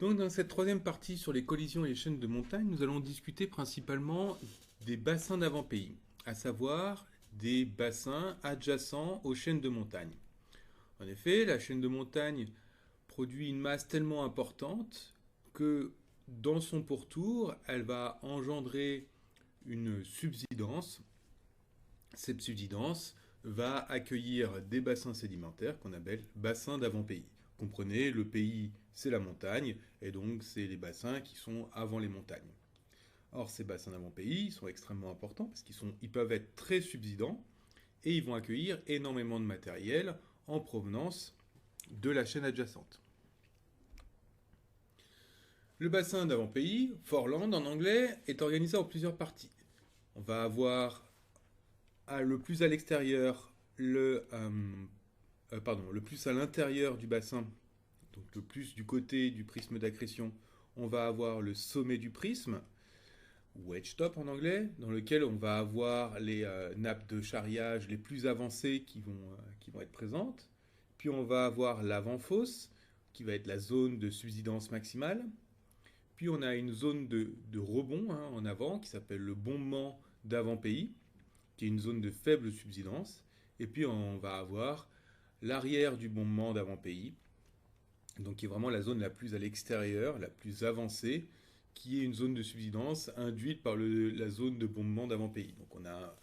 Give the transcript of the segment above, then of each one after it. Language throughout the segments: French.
Donc dans cette troisième partie sur les collisions et les chaînes de montagne, nous allons discuter principalement des bassins d'avant-pays, à savoir des bassins adjacents aux chaînes de montagne. En effet, la chaîne de montagne produit une masse tellement importante que dans son pourtour, elle va engendrer une subsidence. Cette subsidence va accueillir des bassins sédimentaires qu'on appelle bassins d'avant-pays. Comprenez, le pays, c'est la montagne, et donc c'est les bassins qui sont avant les montagnes. Or, ces bassins d'avant-pays sont extrêmement importants parce qu'ils peuvent être très subsidants et ils vont accueillir énormément de matériel en provenance de la chaîne adjacente. Le bassin d'avant-pays, foreland en anglais, est organisé en plusieurs parties. On va avoir le plus à l'extérieur, le plus à l'intérieur du bassin, donc le plus du côté du prisme d'accrétion, on va avoir le sommet du prisme, wedge top en anglais, dans lequel on va avoir les nappes de charriage les plus avancées qui vont être présentes. Puis on va avoir l'avant-fosse, qui va être la zone de subsidence maximale. Puis on a une zone de rebond en avant, qui s'appelle le bombement d'avant-pays, qui est une zone de faible subsidence. Et puis on va avoir l'arrière du bombement d'avant-pays, donc qui est vraiment la zone la plus à l'extérieur, la plus avancée, qui est une zone de subsidence induite par la zone de bombement d'avant-pays. Donc on a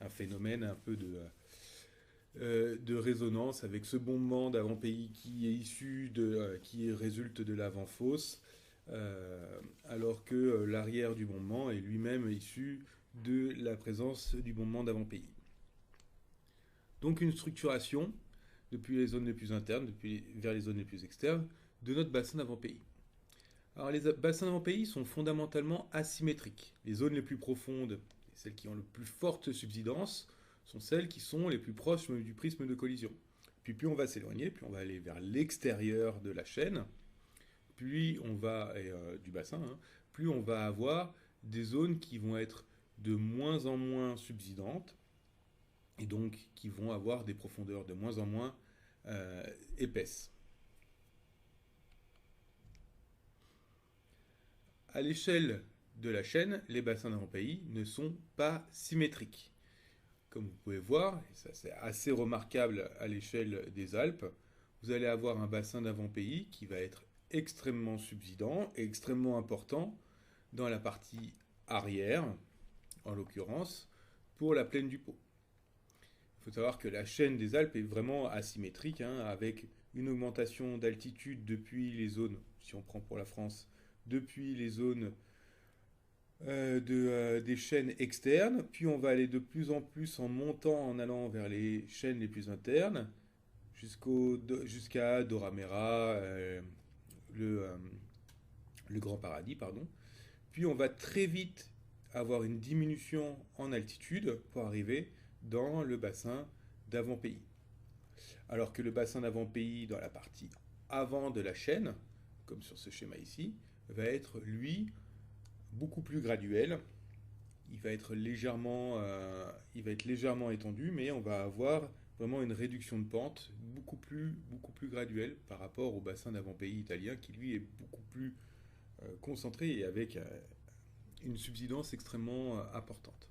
un phénomène un peu de résonance avec ce bombement d'avant-pays qui est qui résulte de l'avant-fosse, alors que l'arrière du bombement est lui-même issu de la présence du bombement d'avant-pays. Donc une structuration depuis les zones les plus internes, vers les zones les plus externes, de notre bassin d'avant-pays. Alors les bassins d'avant-pays sont fondamentalement asymétriques. Les zones les plus profondes, celles qui ont le plus forte subsidence, sont celles qui sont les plus proches du prisme de collision. Puis plus on va s'éloigner, plus on va aller vers l'extérieur de la chaîne, puis on va, du bassin, plus on va avoir des zones qui vont être de moins en moins subsidentes, et donc qui vont avoir des profondeurs de moins en moins épaisses. À l'échelle de la chaîne, les bassins d'avant-pays ne sont pas symétriques. Comme vous pouvez voir, et ça c'est assez remarquable à l'échelle des Alpes, vous allez avoir un bassin d'avant-pays qui va être extrêmement subsident et extrêmement important dans la partie arrière, en l'occurrence, pour la plaine du Pô. Il faut savoir que la chaîne des Alpes est vraiment asymétrique, avec une augmentation d'altitude depuis les zones, si on prend pour la France, depuis les zones des chaînes externes, puis on va aller de plus en plus en montant, en allant vers les chaînes les plus internes, jusqu'à Doramera, le Grand Paradis, pardon. Puis on va très vite avoir une diminution en altitude pour arriver dans le bassin d'avant-pays. Alors que le bassin d'avant-pays dans la partie avant de la chaîne, comme sur ce schéma ici, va être, lui, beaucoup plus graduel. Il va être légèrement étendu, mais on va avoir vraiment une réduction de pente beaucoup plus graduelle par rapport au bassin d'avant-pays italien qui, lui, est beaucoup plus concentré et avec une subsidence extrêmement importante.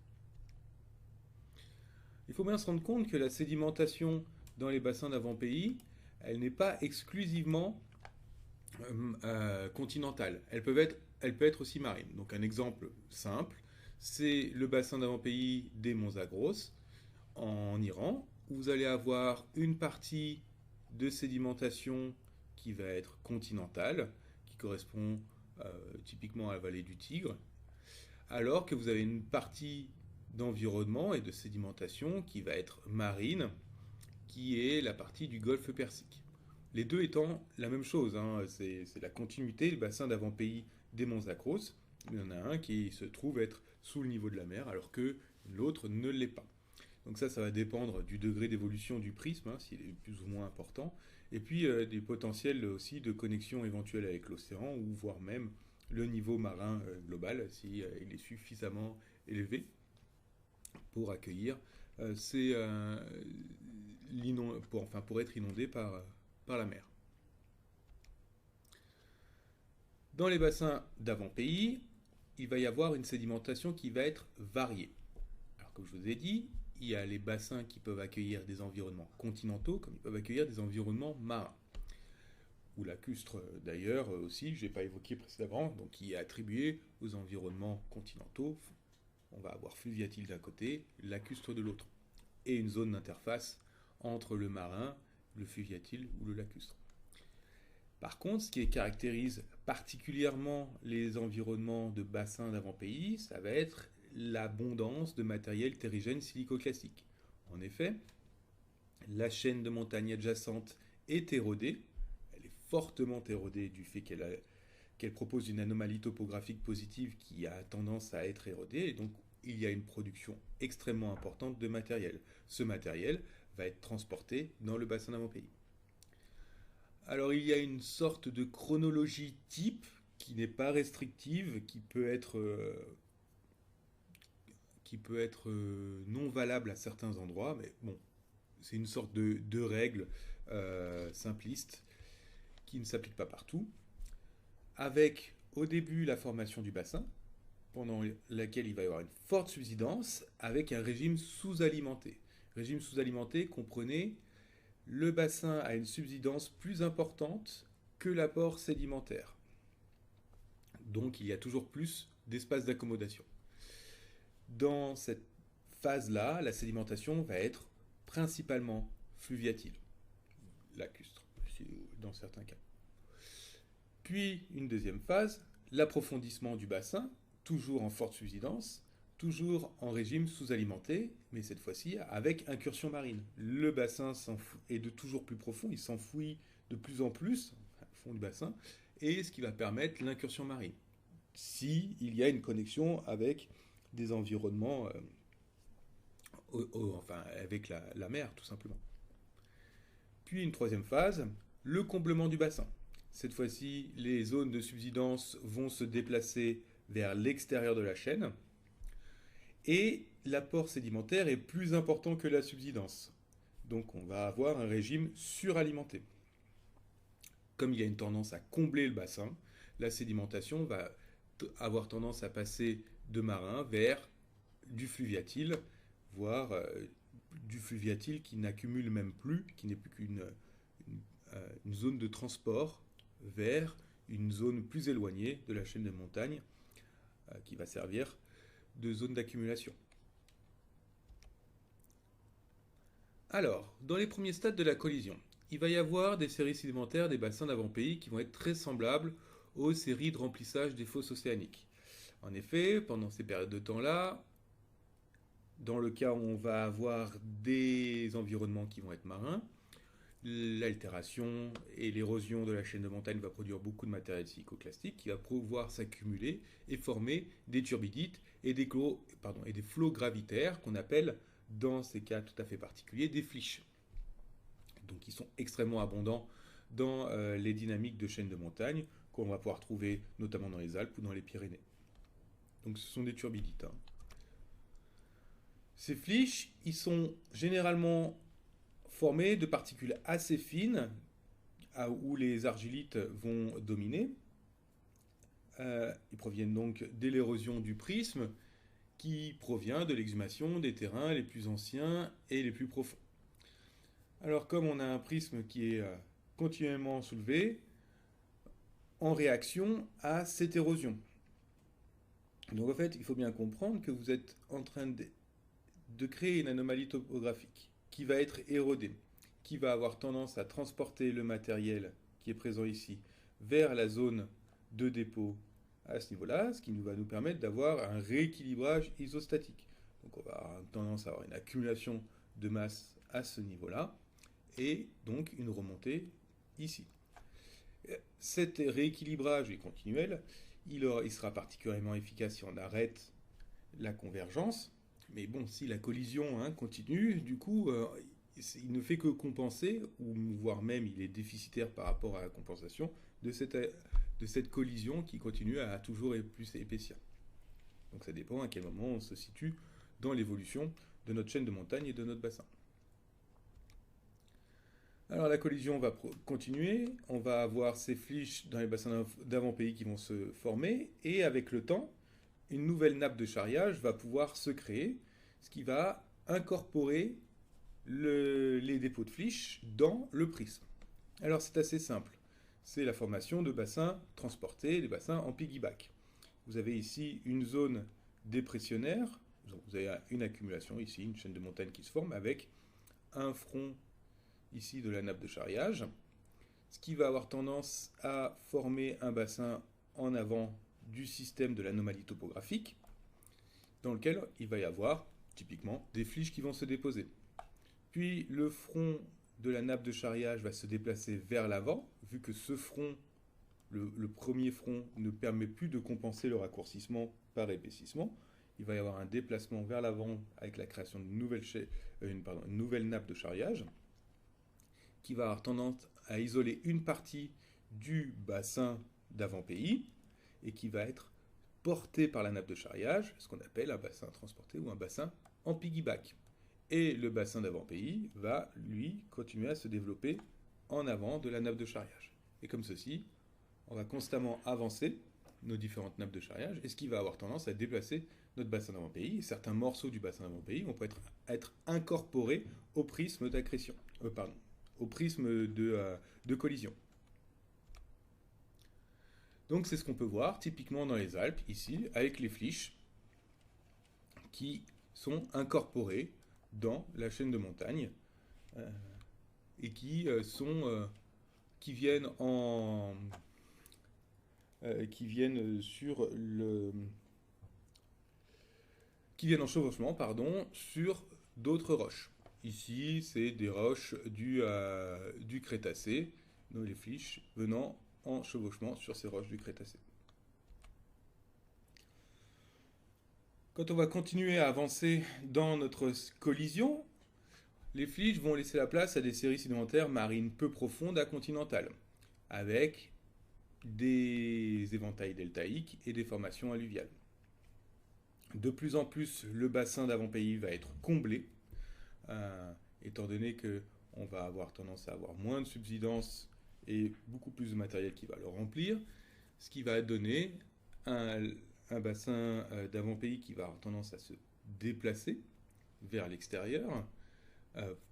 Il faut bien se rendre compte que la sédimentation dans les bassins d'avant-pays, elle n'est pas exclusivement continentale. Elle peut être aussi marine. Donc un exemple simple, c'est le bassin d'avant-pays des monts Zagros en Iran, où vous allez avoir une partie de sédimentation qui va être continentale, qui correspond typiquement à la vallée du Tigre, alors que vous avez une partie d'environnement et de sédimentation qui va être marine, qui est la partie du golfe Persique. Les deux étant la même chose, c'est la continuité, le bassin d'avant-pays des monts Zagros. Il y en a un qui se trouve être sous le niveau de la mer, alors que l'autre ne l'est pas. Donc ça va dépendre du degré d'évolution du prisme, s'il est plus ou moins important, et puis des potentiels aussi de connexion éventuelle avec l'océan, ou voire même le niveau marin global, s'il est suffisamment élevé pour accueillir pour être inondé par la mer. Dans les bassins d'avant-pays, il va y avoir une sédimentation qui va être variée. Alors, comme je vous ai dit, il y a les bassins qui peuvent accueillir des environnements continentaux, comme ils peuvent accueillir des environnements marins. Ou lacustre d'ailleurs aussi, je n'ai pas évoqué précédemment, donc qui est attribué aux environnements continentaux. On va avoir fluviatile d'un côté, lacustre de l'autre, et une zone d'interface entre le marin, le fluviatile ou le lacustre. Par contre, ce qui caractérise particulièrement les environnements de bassins d'avant-pays, ça va être l'abondance de matériel terrigène silicoclassique. En effet, la chaîne de montagne adjacente est érodée, elle est fortement érodée du fait qu'elle propose une anomalie topographique positive qui a tendance à être érodée, et donc il y a une production extrêmement importante de matériel. Ce matériel va être transporté dans le bassin d'avant-pays. Alors il y a une sorte de chronologie type qui n'est pas restrictive, qui peut être non valable à certains endroits, mais bon, c'est une sorte de règle simpliste qui ne s'applique pas partout, avec au début la formation du bassin, pendant laquelle il va y avoir une forte subsidence, avec un régime sous-alimenté. Régime sous-alimenté, comprenez, le bassin a une subsidence plus importante que l'apport sédimentaire. Donc il y a toujours plus d'espace d'accommodation. Dans cette phase-là, la sédimentation va être principalement fluviatile, lacustre, dans certains cas. Puis une deuxième phase, l'approfondissement du bassin, toujours en forte subsidence, toujours en régime sous-alimenté, mais cette fois-ci avec incursion marine. Le bassin est de toujours plus profond, il s'enfouit de plus en plus au fond du bassin, et ce qui va permettre l'incursion marine, s'il y a une connexion avec des environnements, enfin avec la mer tout simplement. Puis une troisième phase, le comblement du bassin. Cette fois-ci, les zones de subsidence vont se déplacer vers l'extérieur de la chaîne, et l'apport sédimentaire est plus important que la subsidence. Donc on va avoir un régime suralimenté. Comme il y a une tendance à combler le bassin, la sédimentation va avoir tendance à passer de marin vers du fluviatile, voire du fluviatile qui n'accumule même plus, qui n'est plus qu'une une zone de transport vers une zone plus éloignée de la chaîne de montagne qui va servir de zone d'accumulation. Alors, dans les premiers stades de la collision, il va y avoir des séries sédimentaires des bassins d'avant-pays qui vont être très semblables aux séries de remplissage des fosses océaniques. En effet, pendant ces périodes de temps-là, dans le cas où on va avoir des environnements qui vont être marins, l'altération et l'érosion de la chaîne de montagne va produire beaucoup de matériel silicoclastique qui va pouvoir s'accumuler et former des turbidites et des flots gravitaires qu'on appelle, dans ces cas tout à fait particuliers, des flysch. Donc ils sont extrêmement abondants dans les dynamiques de chaînes de montagne qu'on va pouvoir trouver notamment dans les Alpes ou dans les Pyrénées. Donc ce sont des turbidites. Ces flysch, ils sont généralement formés de particules assez fines où les argilites vont dominer. Ils proviennent donc de l'érosion du prisme qui provient de l'exhumation des terrains les plus anciens et les plus profonds. Alors comme on a un prisme qui est continuellement soulevé en réaction à cette érosion. Donc en fait, il faut bien comprendre que vous êtes en train de créer une anomalie topographique qui va être érodée, qui va avoir tendance à transporter le matériel qui est présent ici vers la zone de dépôt à ce niveau-là, ce qui va nous permettre d'avoir un rééquilibrage isostatique. Donc on va avoir tendance à avoir une accumulation de masse à ce niveau-là, et donc une remontée ici. Cet rééquilibrage est continuel, il sera particulièrement efficace si on arrête la convergence, mais bon, si la collision continue, du coup, il ne fait que compenser, ou voire même il est déficitaire par rapport à la compensation de cette collision qui continue à toujours plus épaissir. Donc ça dépend à quel moment on se situe dans l'évolution de notre chaîne de montagne et de notre bassin. Alors la collision va continuer, on va avoir ces flysch dans les bassins d'avant-pays qui vont se former, et avec le temps, une nouvelle nappe de charriage va pouvoir se créer, ce qui va incorporer les dépôts de flysch dans le prisme. Alors c'est assez simple, c'est la formation de bassins transportés, des bassins en piggyback. Vous avez ici une zone dépressionnaire, vous avez une accumulation ici, une chaîne de montagnes qui se forme avec un front ici de la nappe de charriage, ce qui va avoir tendance à former un bassin en avant du système de l'anomalie topographique, dans lequel il va y avoir typiquement des flysch qui vont se déposer. Puis le front de la nappe de charriage va se déplacer vers l'avant, vu que ce front, le premier front, ne permet plus de compenser le raccourcissement par épaississement. Il va y avoir un déplacement vers l'avant avec la création d'une nouvelle nappe de charriage, qui va avoir tendance à isoler une partie du bassin d'avant-pays et qui va être porté par la nappe de charriage, ce qu'on appelle un bassin transporté ou un bassin en piggyback. Et le bassin d'avant-pays va, lui, continuer à se développer en avant de la nappe de charriage. Et comme ceci, on va constamment avancer nos différentes nappes de charriage, et ce qui va avoir tendance à déplacer notre bassin d'avant-pays. Certains morceaux du bassin d'avant-pays vont être incorporés au prisme d'accrétion, au prisme de collision. Donc c'est ce qu'on peut voir typiquement dans les Alpes, ici, avec les flysch qui sont incorporés dans la chaîne de montagne et qui viennent en chevauchement, sur d'autres roches. Ici, c'est des roches du Crétacé, donc les flysch venant en chevauchement sur ces roches du Crétacé. Quand on va continuer à avancer dans notre collision, les flysch vont laisser la place à des séries sédimentaires marines peu profondes à continentales, avec des éventails deltaïques et des formations alluviales. De plus en plus, le bassin d'avant-pays va être comblé, étant donné qu'on va avoir tendance à avoir moins de subsidence et beaucoup plus de matériel qui va le remplir, ce qui va donner un bassin d'avant-pays qui va avoir tendance à se déplacer vers l'extérieur,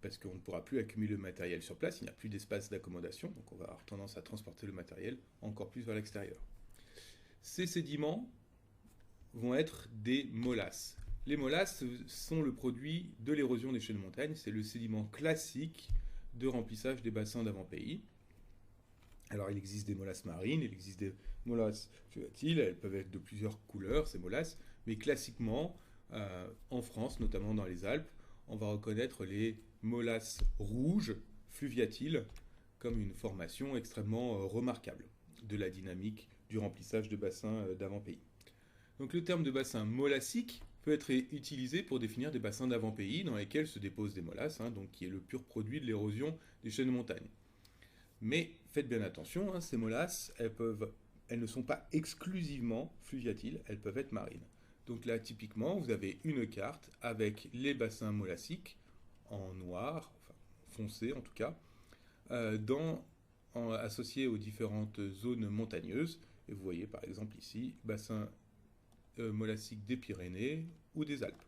parce qu'on ne pourra plus accumuler le matériel sur place, il n'y a plus d'espace d'accommodation, donc on va avoir tendance à transporter le matériel encore plus vers l'extérieur. Ces sédiments vont être des molasses. Les molasses sont le produit de l'érosion des chaînes de montagne, c'est le sédiment classique de remplissage des bassins d'avant-pays. Alors il existe des molasses marines, il existe des molasses fluviatiles, elles peuvent être de plusieurs couleurs ces molasses, mais classiquement, en France, notamment dans les Alpes, on va reconnaître les molasses rouges fluviatiles comme une formation extrêmement remarquable de la dynamique du remplissage de bassins d'avant-pays. Donc le terme de bassin molassique peut être utilisé pour définir des bassins d'avant-pays dans lesquels se déposent des molasses, donc qui est le pur produit de l'érosion des chaînes de montagne. Mais faites bien attention, ces molasses, elles ne sont pas exclusivement fluviatiles, elles peuvent être marines. Donc là, typiquement, vous avez une carte avec les bassins molassiques en noir, enfin foncé en tout cas, associés aux différentes zones montagneuses. Et vous voyez par exemple ici, bassin molassique des Pyrénées ou des Alpes.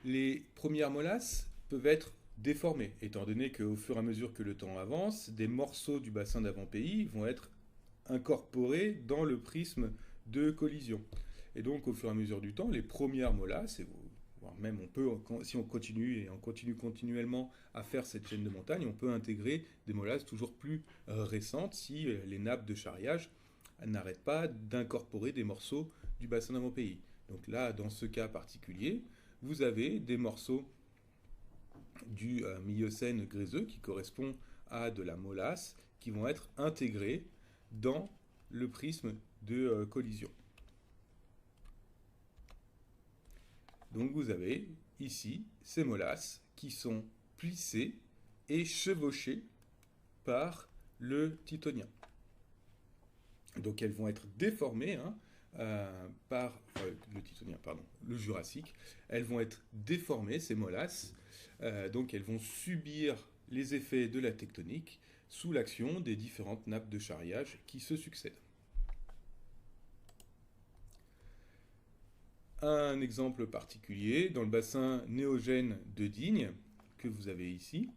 Les premières molasses peuvent être déformées, étant donné qu'au fur et à mesure que le temps avance, des morceaux du bassin d'avant-pays vont être incorporés dans le prisme de collision. Et donc au fur et à mesure du temps, les premières molasses, voire même si on continue continuellement à faire cette chaîne de montagne, on peut intégrer des molasses toujours plus récentes si les nappes de charriage n'arrêtent pas d'incorporer des morceaux du bassin d'avant-pays. Donc là, dans ce cas particulier, vous avez des morceaux du Miocène gréseux qui correspond à de la molasse qui vont être intégrés dans le prisme de collision. Donc vous avez ici ces molasses qui sont plissées et chevauchées par le tittonien. Donc elles vont être déformées par le tittonien, le jurassique. Elles vont être déformées, ces molasses, Donc elles vont subir les effets de la tectonique sous l'action des différentes nappes de charriage qui se succèdent. Un exemple particulier, dans le bassin néogène de Digne, que vous avez ici,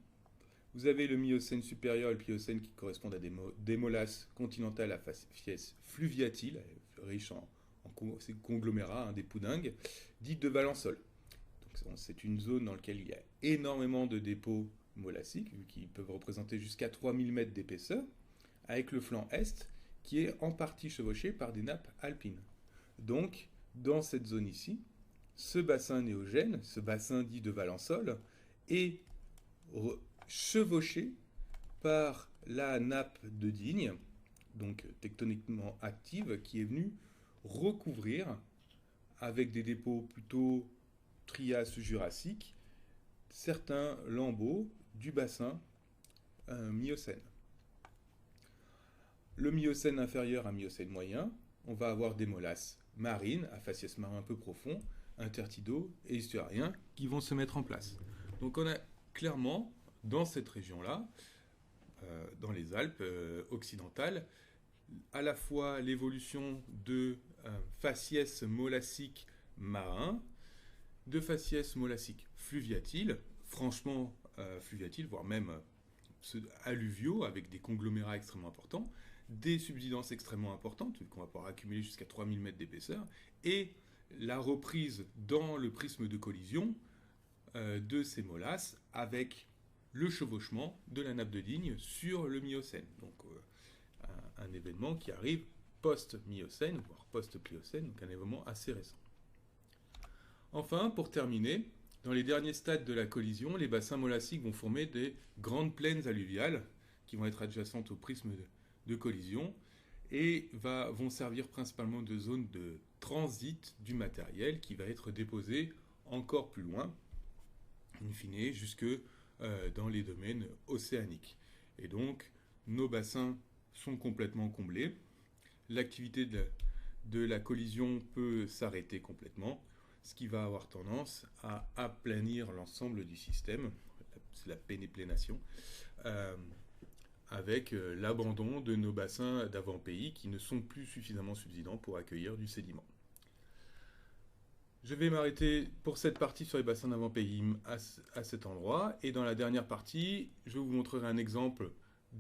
vous avez le Miocène supérieur et le Pliocène qui correspondent à des molasses continentales à faciès fluviatile, riches en conglomérats, des poudingues, dites de Valençol. C'est une zone dans laquelle il y a énormément de dépôts molassiques, qui peuvent représenter jusqu'à 3000 mètres d'épaisseur, avec le flanc est qui est en partie chevauché par des nappes alpines. Donc, dans cette zone ici, ce bassin néogène, ce bassin dit de Valençol, est chevauché par la nappe de Digne, donc tectoniquement active, qui est venue recouvrir, avec des dépôts plutôt Trias-Jurassique, certains lambeaux du bassin Miocène. Le Miocène inférieur à Miocène moyen, on va avoir des molasses marines à faciès marin un peu profond, intertidaux et estuariens qui vont se mettre en place. Donc on a clairement dans cette région-là, dans les Alpes occidentales, à la fois l'évolution de faciès molassiques marins, de faciès molassiques fluviatiles, franchement fluviatiles, voire même alluviaux, avec des conglomérats extrêmement importants, des subsidences extrêmement importantes, qu'on va pouvoir accumuler jusqu'à 3000 mètres d'épaisseur, et la reprise dans le prisme de collision de ces molasses avec le chevauchement de la nappe de Digne sur le Miocène. Donc un événement qui arrive post-Miocène, voire post-Pliocène, donc un événement assez récent. Enfin, pour terminer, dans les derniers stades de la collision, les bassins molassiques vont former des grandes plaines alluviales qui vont être adjacentes au prisme de collision et vont servir principalement de zone de transit du matériel qui va être déposé encore plus loin, in fine, jusque dans les domaines océaniques. Et donc, nos bassins sont complètement comblés. L'activité de la collision peut s'arrêter complètement, ce qui va avoir tendance à aplanir l'ensemble du système, c'est la pénéplénation, avec l'abandon de nos bassins d'avant-pays qui ne sont plus suffisamment subsidants pour accueillir du sédiment. Je vais m'arrêter pour cette partie sur les bassins d'avant-pays à cet endroit, et dans la dernière partie, je vous montrerai un exemple